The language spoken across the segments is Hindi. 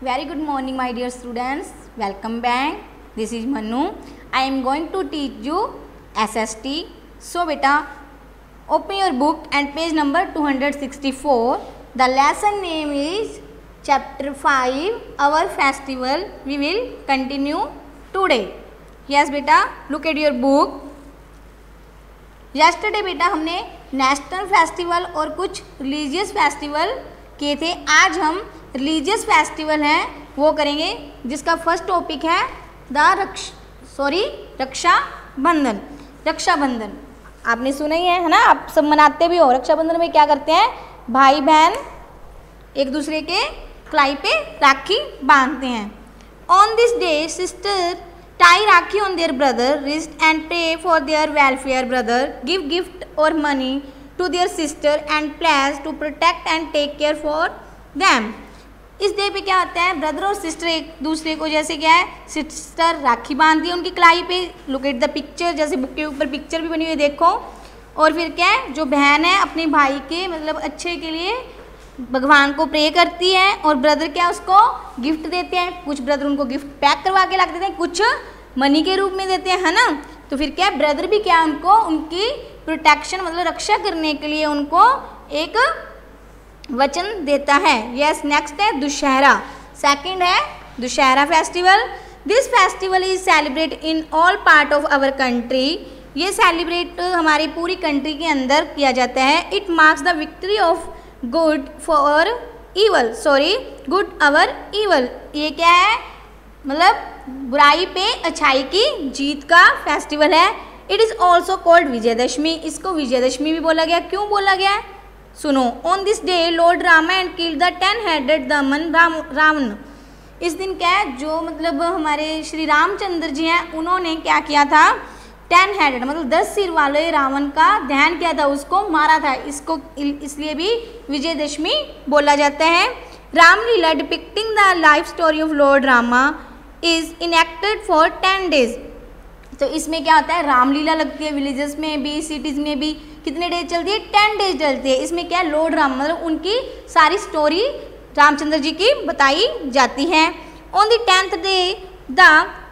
Very good morning, my dear students. Welcome back. This is Manu. I am going to teach you SST. So, beta, open your book and page number 264. The lesson name is Chapter 5, Our Festival. We will continue today. Yes, beta, look at your book. Yesterday, बेटा, हमने नेशनल फेस्टिवल और कुछ रिलीजियस फेस्टिवल किए थे. आज हम रिलीजियस फेस्टिवल हैं वो करेंगे, जिसका फर्स्ट टॉपिक है रक्षाबंधन. रक्षाबंधन आपने सुना ही है ना, आप सब मनाते भी हो. रक्षाबंधन में क्या करते हैं, भाई बहन एक दूसरे के कलाई पे राखी बांधते हैं. On this day sister tie rakhi on their brother wrist and pray for their welfare. Brother give gift or money to their sister and pledge to protect and take care for them. इस डे पे क्या होता है, ब्रदर और सिस्टर एक दूसरे को, जैसे क्या है, सिस्टर राखी बांधती है उनकी कलाई पे. लुक एट द पिक्चर, जैसे बुक के ऊपर पिक्चर भी बनी हुई देखो. और फिर क्या है, जो बहन है अपने भाई के मतलब अच्छे के लिए भगवान को प्रे करती है. और ब्रदर क्या उसको गिफ्ट देते हैं. कुछ ब्रदर उनको गिफ्ट पैक करवा के ला देते हैं, कुछ मनी के रूप में देते हैं, है ना. तो फिर क्या है, ब्रदर भी क्या उनको उनकी प्रोटेक्शन मतलब रक्षा करने के लिए उनको एक वचन देता है. यस, नेक्स्ट है दुशहरा. सेकंड है Dussehra festival. This festival is celebrate in all part of our country. ये सेलिब्रेट हमारी पूरी कंट्री के अंदर किया जाता है. It marks the victory of good for evil, good over evil. ये क्या है, मतलब बुराई पे अच्छाई की जीत का फेस्टिवल है. It is also called Vijayadashami. इसको विजयदशमी भी बोला गया. क्यों बोला गया, सुनो. On this day Lord Rama and killed the 10-headed दमन रावण. इस दिन क्या है, जो मतलब हमारे श्री रामचंद्र जी हैं, उन्होंने क्या किया था, 10-headed मतलब 10 सिर वाले रावण का दहन किया था, उसको मारा था. इसको इसलिए भी विजयदशमी बोला जाता है. Ramlila depicting the life story of lord Rama is enacted for 10 days. तो इसमें क्या होता है, रामलीला लगती है. विलेजेस में भी सिटीज़ में भी कितने डेज चलती है, 10 days चलती है. इसमें क्या है, लॉर्ड राम मतलब उनकी सारी स्टोरी रामचंद्र जी की बताई जाती है. On the 10th day the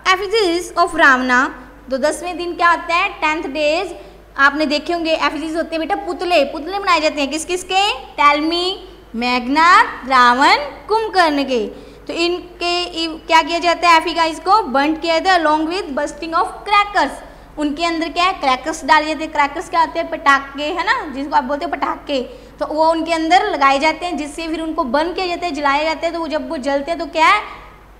effigies of Ravana. तो 10वें दिन क्या होता है, 10th days आपने देखे होंगे. एफिजीज होते हैं बेटा पुतले बनाए जाते हैं. किस किस के, टेलमी, मेघनाथ, रावण, कुंभकर्ण के. तो इनके क्या किया जाता है, एफिगाइज को बर्न किया जाता है along with bursting of crackers. उनके अंदर क्या है, क्रैकर्स डाले जाते हैं. क्रैकर्स क्या होते हैं, पटाखे, है ना, जिसको आप बोलते हैं पटाखे. तो वो उनके अंदर लगाए जाते हैं, जिससे फिर उनको बर्न किया जाता है, जलाए जाते हैं. तो जब वो जलते हैं तो क्या है,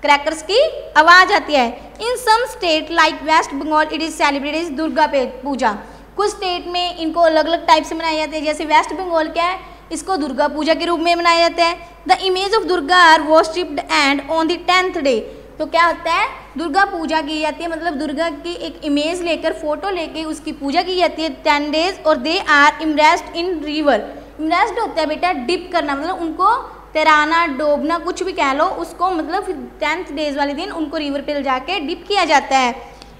क्रैकर्स की आवाज़ आती है. In some state like West Bengal it is celebrated is Durga Puja. कुछ स्टेट में इनको अलग अलग टाइप से मनाए जाते हैं. जैसे वेस्ट बंगाल क्या है, इसको दुर्गा पूजा के रूप में मनाया जाता है. The image of Durga are worshipped and on the 10th day. तो क्या होता है, दुर्गा पूजा की जाती है, मतलब दुर्गा की एक इमेज लेकर, फोटो लेके उसकी पूजा की जाती है 10 days. और दे आर इमरेस्ड इन रिवर. इमरेस्ड होता है बेटा डिप करना, मतलब उनको तैराना, डोबना, कुछ भी कह लो उसको, मतलब 10th days वाले दिन उनको रिवर पे जाके डिप किया जाता है.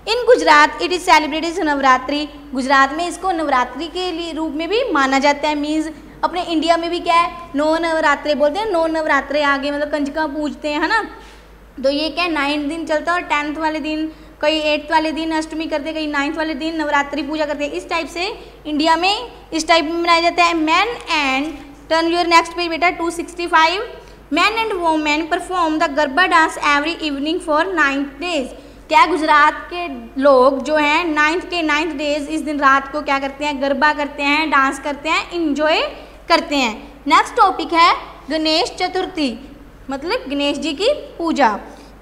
In Gujarat it is celebrated Navratri. Gujarat में इसको नवरात्रि के लिए रूप में भी माना जाता है. मीन्स अपने इंडिया में भी क्या है, 9 नवरात्रे बोलते हैं. 9 नवरात्रे आगे मतलब कंजका पूजते हैं, है ना. तो ये क्या है, 9 दिन चलता है. और 10th वाले दिन, कई 8th वाले दिन अष्टमी करते हैं, कई 9th वाले दिन नवरात्रि पूजा करते हैं. इस टाइप से इंडिया में इस टाइप में मनाया जाता है. Man and turn your next page बेटा 265. Man and women perform the garba dance every evening for 9 days. क्या गुजरात के लोग जो हैं 9th days इस दिन रात को क्या करते हैं, गरबा करते हैं, डांस करते हैं, इंजॉय करते हैं. नेक्स्ट टॉपिक है गणेश चतुर्थी, मतलब गणेश जी की पूजा.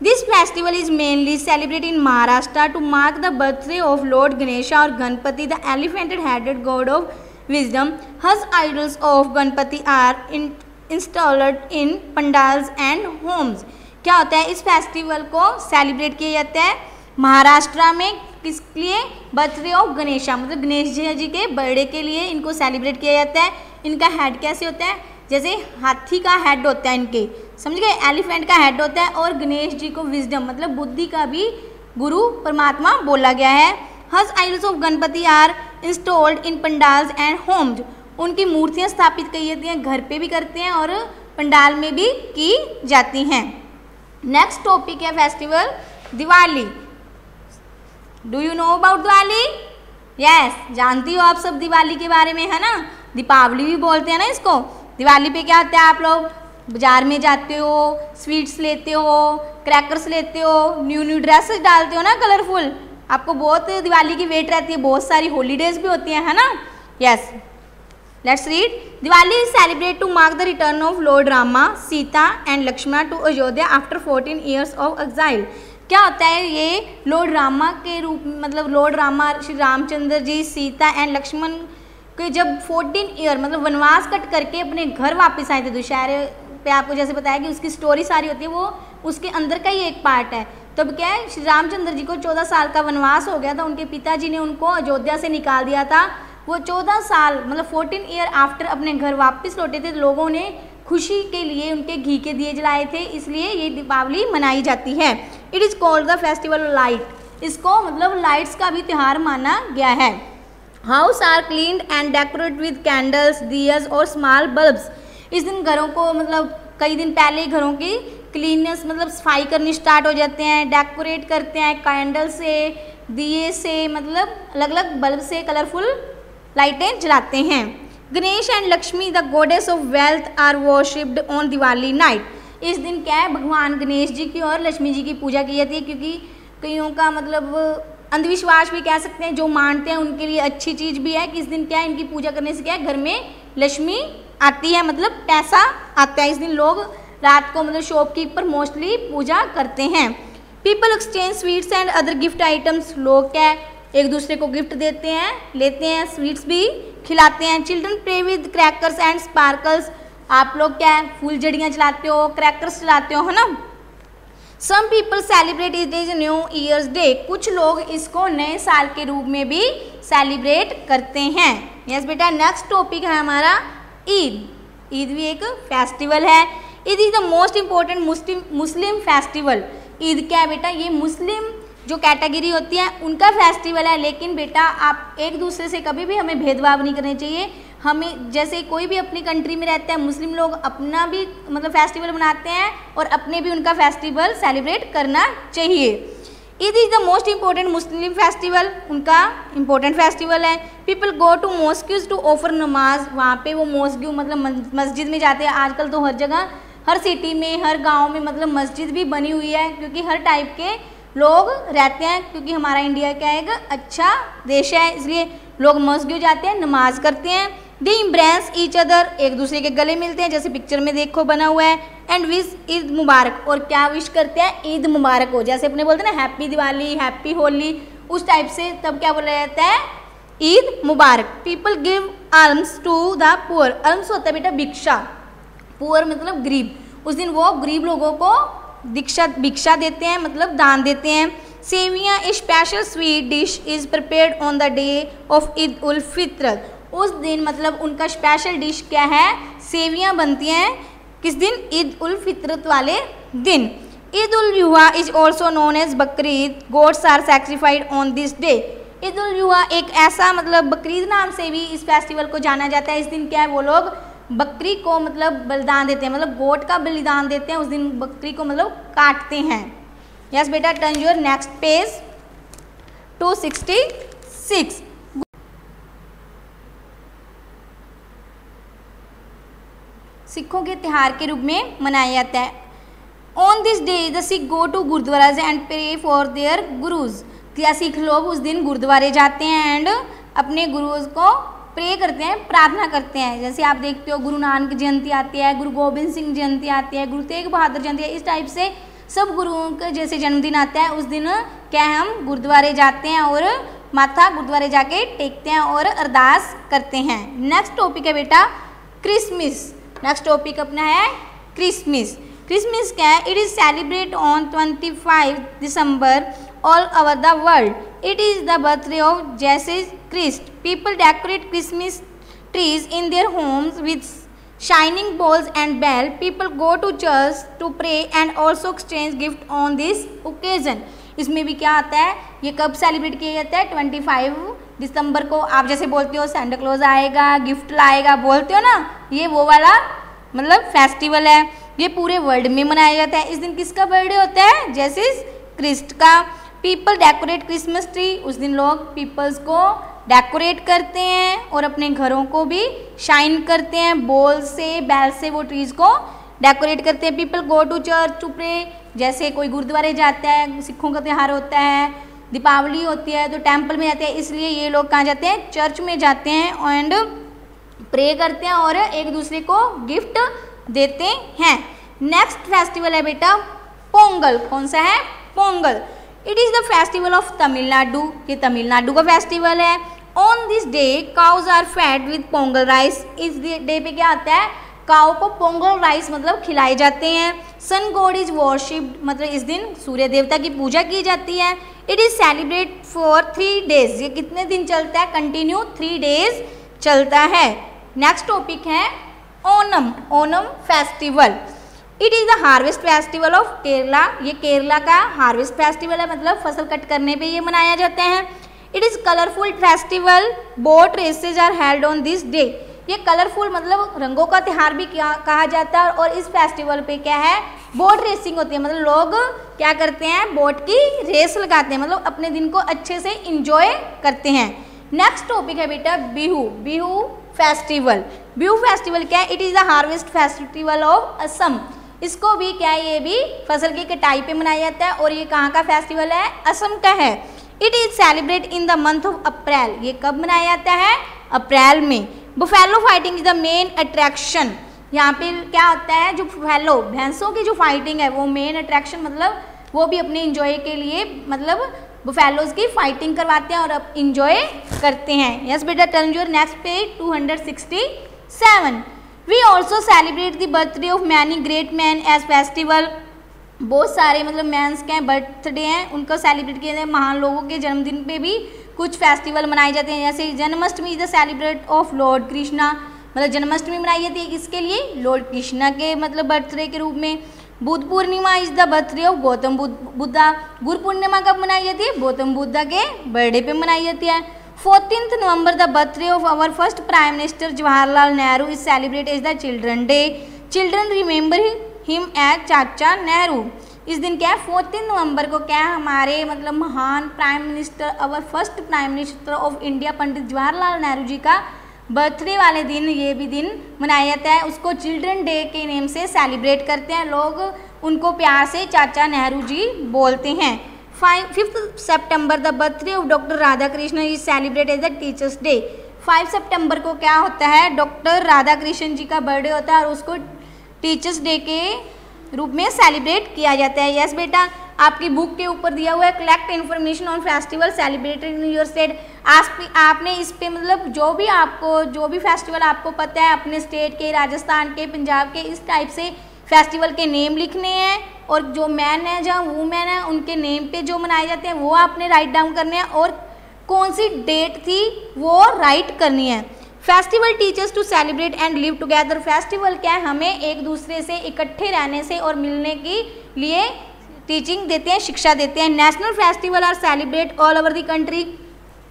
This festival is mainly celebrated in Maharashtra to mark the birthday of lord Ganesha और Ganpati the elephanted headed god of wisdom. Huge idols of Ganpati are installed in pandals and homes. क्या होता है, इस फेस्टिवल को सेलिब्रेट किया जाता है महाराष्ट्र में. किस लिए, बर्थडे ऑफ गणेशा मतलब गणेश जी के बर्थडे के लिए इनको सेलिब्रेट किया जाता है. इनका हेड कैसे होता है, जैसे हाथी का हेड होता है इनके, समझ गए, एलिफेंट का हेड होता है. और गणेश जी को विजडम मतलब बुद्धि का भी गुरु परमात्मा बोला गया है. Huge idols of Ganpati are installed in pandals and homes. उनकी मूर्तियाँ स्थापित की जाती हैं, घर पे भी करते हैं और पंडाल में भी की जाती हैं. नेक्स्ट टॉपिक है festival Diwali. Do you know about Diwali? Yes, जानती हो आप सब दिवाली के बारे में, है ना। दीपावली भी बोलते हैं ना इसको। दिवाली पे क्या होता है, आप लोग बाजार में जाते हो, स्वीट्स लेते हो, क्रैकर्स लेते हो, न्यू ड्रेसेस डालते हो ना कलरफुल। आपको बहुत दिवाली की वेट रहती है, बहुत सारी हॉलीडेज भी होती हैं, है ना। Yes, let's read. Diwali is celebrate to mark the return of lord Rama, Sita and Lakshman to Ayodhya after 14 years of exile. क्या होता है ये लॉर्ड रामा के रूप में, मतलब लॉर्ड रामा श्री रामचंद्र जी, सीता एंड लक्ष्मण के जब 14 ईयर मतलब वनवास कट करके अपने घर वापस आए थे दशहरे पे। आपको जैसे बताया कि उसकी स्टोरी सारी होती है, वो उसके अंदर का ही एक पार्ट है। तब क्या है, श्री रामचंद्र जी को 14 साल का वनवास हो गया था। उनके पिताजी ने उनको अयोध्या से निकाल दिया था। वो 14 साल मतलब 14 ईयर आफ्टर अपने घर वापस लौटे थे। लोगों ने खुशी के लिए उनके घी के दिए जलाए थे, इसलिए ये दीपावली मनाई जाती है। It is called the festival of light. इसको मतलब लाइट्स का भी त्यौहार माना गया है। House are cleaned and decorate with candles, diyas और स्मॉल बल्ब्स। इस दिन घरों को मतलब कई दिन पहले घरों की क्लीननेस मतलब सफाई करनी स्टार्ट हो जाते हैं, डेकोरेट करते हैं कैंडल से, दिए से, मतलब अलग अलग बल्ब से कलरफुल लाइटें जलाते हैं। Ganesh and Lakshmi the goddess of wealth are worshipped on Diwali night. इस दिन क्या है, भगवान गणेश जी की और लक्ष्मी जी की पूजा की जाती है, क्योंकि कईयों का मतलब अंधविश्वास भी कह सकते हैं, जो मानते हैं उनके लिए अच्छी चीज़ भी है कि इस दिन क्या है, इनकी पूजा करने से क्या है, घर में लक्ष्मी आती है, मतलब पैसा आता है। इस दिन लोग रात को मतलब शॉपकीपर मोस्टली पूजा करते हैं। People exchange sweets and other gift items. लोग क्या है, एक दूसरे को गिफ्ट देते हैं, लेते हैं, स्वीट्स भी खिलाते हैं। Children play with crackers and sparkles. आप लोग क्या है, फूलझड़ियाँ चलाते हो, क्रैकर्स चलाते हो, है ना। Some people celebrate it is new year's day. कुछ लोग इसको नए साल के रूप में भी सेलिब्रेट करते हैं। यस बेटा, नेक्स्ट टॉपिक है हमारा ईद। ईद भी एक फेस्टिवल है। Eid is the most important Muslim festival. Eid क्या है बेटा, ये मुस्लिम जो कैटेगरी होती है उनका फेस्टिवल है। लेकिन बेटा आप एक दूसरे से कभी भी हमें भेदभाव नहीं करने चाहिए। हमें जैसे कोई भी अपनी कंट्री में रहता है, मुस्लिम लोग अपना भी मतलब फेस्टिवल मनाते हैं और अपने भी उनका फेस्टिवल सेलिब्रेट करना चाहिए। Eid is the most important Muslim festival, उनका इम्पोर्टेंट फेस्टिवल है। People go to mosques to offer namaz. वहाँ पे वो मॉस्क्यू मतलब मस्जिद में जाते हैं। आजकल तो हर जगह, हर सिटी में, हर गाँव में मतलब मस्जिद भी बनी हुई है, क्योंकि हर टाइप के लोग रहते हैं। क्योंकि हमारा इंडिया क्या है, एक अच्छा देश है, इसलिए लोग मस्जिद जाते हैं, नमाज करते हैं। दे इम्ब्रेस ईच अदर, एक दूसरे के गले मिलते हैं, जैसे पिक्चर में देखो बना हुआ है। एंड विश ईद मुबारक, और क्या विश करते हैं, ईद मुबारक हो। जैसे अपने बोलते हैं ना हैप्पी दिवाली, हैप्पी होली, उस टाइप से तब क्या बोला जाता है, Eid Mubarak. People give alms to the poor. Alms होता है बेटा भिक्षा, पुअर मतलब गरीब। उस दिन वो गरीब लोगों को भिक्षा देते हैं, मतलब दान देते हैं। Seviyan a special sweet dish is prepared on the day of Eid ul Fitr. उस दिन मतलब उनका स्पेशल डिश क्या है, सेवियाँ बनती हैं। किस दिन, ईद उल फित्र वाले दिन। Eid ul Zuha is also known as Bakrid. Goats are sacrificed on this day. Eid ul Zuha एक ऐसा मतलब बकरीद नाम से भी इस फेस्टिवल को जाना जाता है। इस दिन क्या है, वो लोग बकरी को मतलब बलिदान देते हैं, मतलब गोट का बलिदान देते हैं। उस दिन बकरी को मतलब काटते हैं। यस बेटा, टर्न योर नेक्स्ट पेज 266। सिखों के त्यौहार के रूप में मनाया जाता है। On this day the Sikh go to gurdwaras and pray for their gurus. क्या सिख लोग उस दिन गुरुद्वारे जाते हैं एंड अपने गुरुज को प्रे करते हैं, प्रार्थना करते हैं। जैसे आप देखते हो गुरु नानक जयंती आती है, गुरु गोबिंद सिंह जयंती आती है, गुरु तेग बहादुर जयंती है। इस टाइप से सब गुरुओं का जैसे जन्मदिन आता है, उस दिन क्या हम गुरुद्वारे जाते हैं और माथा गुरुद्वारे जाके टेकते हैं और अरदास करते हैं। नेक्स्ट टॉपिक है बेटा क्रिसमस। नेक्स्ट टॉपिक अपना है क्रिसमस। क्रिसमस क्या है, it is celebrate on 25 December all over the world. It is the birthday of Jesus Christ. People decorate Christmas trees in their homes with shining balls and bells. People go to church to pray and also exchange gift on this occasion. इसमें भी क्या आता है, ये कब सेलिब्रेट किया जाता है, 25 दिसंबर को। आप जैसे बोलते हो सेंटा क्लॉज आएगा, गिफ्ट लाएगा, बोलते हो ना, ये वो वाला मतलब फेस्टिवल है। ये पूरे वर्ल्ड में मनाया जाता है। इस दिन किसका बर्थडे होता है? जीसस क्रिस्ट का। पीपल डेकोरेट क्रिसमस ट्री, उस दिन लोग पीपल्स को डेकोरेट करते हैं और अपने घरों को भी शाइन करते हैं, बॉल से बेल से वो ट्रीज को डेकोरेट करते हैं। People go to church to pray, जैसे कोई गुरुद्वारे जाता है, सिखों का त्यौहार होता है, दीपावली होती है तो टेम्पल में जाते हैं, इसलिए ये लोग कहाँ जाते हैं? चर्च में जाते हैं एंड प्रे करते हैं और एक दूसरे को गिफ्ट देते हैं। नेक्स्ट फेस्टिवल है बेटा पोंगल। कौन सा है? Pongal. It is the festival of Tamil Nadu, ये तमिलनाडु का फेस्टिवल है। On this day cows are fed with Pongal rice, इस डे पे क्या आता है? काऊ को पोंगल राइस मतलब खिलाए जाते हैं। सन गॉड इज वर्शिप्ड, मतलब इस दिन सूर्य देवता की पूजा की जाती है। It is celebrate for 3 days, ये कितने दिन चलता है? कंटिन्यू 3 days चलता है। नेक्स्ट टॉपिक है Onam. Onam festival, it is the harvest festival of Kerala, ये केरला का हार्वेस्ट फेस्टिवल है, मतलब फसल कट करने पे ये मनाया जाता है। It is colourful festival, boat races are held on this day, ये कलरफुल मतलब रंगों का त्यौहार भी कहा जाता है। और इस फेस्टिवल पे क्या है? बोट रेसिंग होती है, मतलब लोग क्या करते हैं? बोट की रेस लगाते हैं, मतलब अपने दिन को अच्छे से इंजॉय करते हैं। नेक्स्ट टॉपिक है बेटा बिहू। बिहू फेस्टिवल, बिहू फेस्टिवल क्या है? It is the harvest festival of Assam, इसको भी क्या है? ये भी फसल की कटाई पे मनाया जाता है और ये कहाँ का फेस्टिवल है? असम का है। It is celebrate in the month of April, ये कब मनाया जाता है? अप्रैल में। Buffalo fighting is the main attraction, यहाँ पे क्या होता है? जो बुफेलो भैंसों की जो फाइटिंग है वो मेन अट्रैक्शन, मतलब वो भी अपने इंजॉय के लिए मतलब बुफेलोज की फाइटिंग करवाते हैं और अब इंजॉय करते हैं। यस बेटा, turn your next page 267। We also celebrate the birthday of many great man as festival, बहुत सारे मतलब मैंस के बर्थडे हैं उनको सेलिब्रेट किए जाते हैं। महान लोगों के जन्मदिन पे भी कुछ फेस्टिवल मनाए जाते हैं, जैसे Janmashtami is the celebrate of Lord Krishna, मतलब जन्माष्टमी मनाई जाती है किसके लिए? लॉर्ड कृष्णा के मतलब बर्थडे के रूप में। Buddha Purnima is the birthday of Gautam Buddha, Guru Purnima कब मनाई जाती है? गौतम बुद्धा के बर्थडे पे मनाई जाती है। 14th November the birthday of our first prime minister Jawaharlal Nehru is celebrate as the children day, children remember him as Chacha Nehru. इस दिन क्या है? 14 नवंबर को क्या है? हमारे मतलब महान prime minister, our first prime minister of India Pandit Jawaharlal Nehru ji का बर्थडे वाले दिन ये भी दिन मनाया जाता है, उसको चिल्ड्रन डे के नेम से सेलिब्रेट करते हैं लोग, उनको प्यार से चाचा नेहरू जी बोलते हैं। 5th September the birthday of doctor Radhakrishnan is celebrate as the teachers day. 5 सितंबर को क्या होता है? डॉक्टर राधा कृष्ण जी का बर्थडे होता है और उसको टीचर्स डे के रूप में सेलिब्रेट किया जाता है। यस बेटा, आपकी बुक के ऊपर दिया हुआ है collect information on festival celebrated in your state. आपने इस पे मतलब जो भी फेस्टिवल आपको पता है अपने स्टेट के, राजस्थान के, पंजाब के, इस टाइप से फेस्टिवल के नेम लिखने हैं और जो मैन है जहाँ वूमेन है उनके नेम पे जो मनाए जाते हैं वो आपने राइट डाउन करने हैं और कौन सी डेट थी वो राइट करनी है। Festival teachers to celebrate and live together, festival क्या है? हमें एक दूसरे से इकट्ठे रहने से और मिलने के लिए टीचिंग देते हैं, शिक्षा देते हैं। National festival are celebrate all over the country,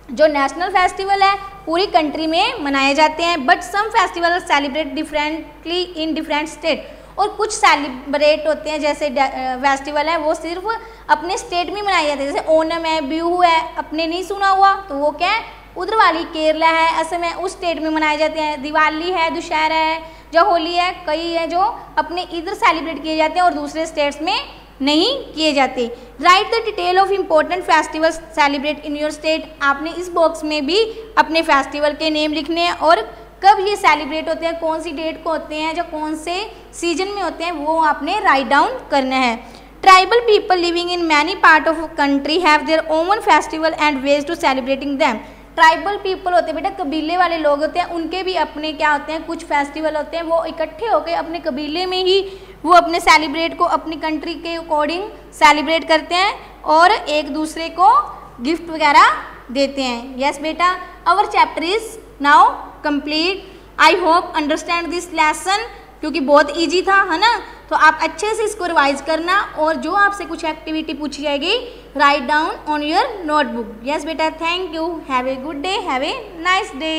जो नेशनल फेस्टिवल है पूरी कंट्री में मनाए जाते हैं। But some festival are celebrate differently in different state, और कुछ सेलिब्रेट होते हैं जैसे फेस्टिवल है वो सिर्फ अपने स्टेट में मनाए जाते हैं, जैसे ओनम है, बिहू है, अपने नहीं सुना हुआ तो वो क्या है उधर वाली केरला है, असम है, उस स्टेट में मनाए जाते हैं। दिवाली है, दशहरा है, जो होली है, कई है जो अपने इधर सेलिब्रेट किए जाते हैं और दूसरे स्टेट्स में नहीं किए जाते। Right the detail of important festivals celebrate in your state, आपने इस बॉक्स में भी अपने फेस्टिवल के नेम लिखने हैं और कब ये सेलिब्रेट होते हैं, कौन सी डेट को होते हैं, जो कौन से सीजन में होते हैं वो आपने राइट डाउन करना है। Tribal people living in many part of country have their own festival and ways to celebrating them. Tribal people होते हैं बेटा, कबीले वाले लोग होते हैं, उनके भी अपने क्या होते हैं कुछ फेस्टिवल होते हैं, वो इकट्ठे होकर अपने कबीले में ही वो अपने सेलिब्रेट को अपनी कंट्री के अकॉर्डिंग सेलिब्रेट करते हैं और एक दूसरे को गिफ्ट वगैरह देते हैं। यस बेटा, our chapter is now complete. I hope understand this lesson, क्योंकि बहुत इजी था, है ना, तो आप अच्छे से इसको रिवाइज करना और जो आपसे कुछ एक्टिविटी पूछी जाएगी write down on your notebook. Yes बेटा, thank you, have a good day, have a nice day.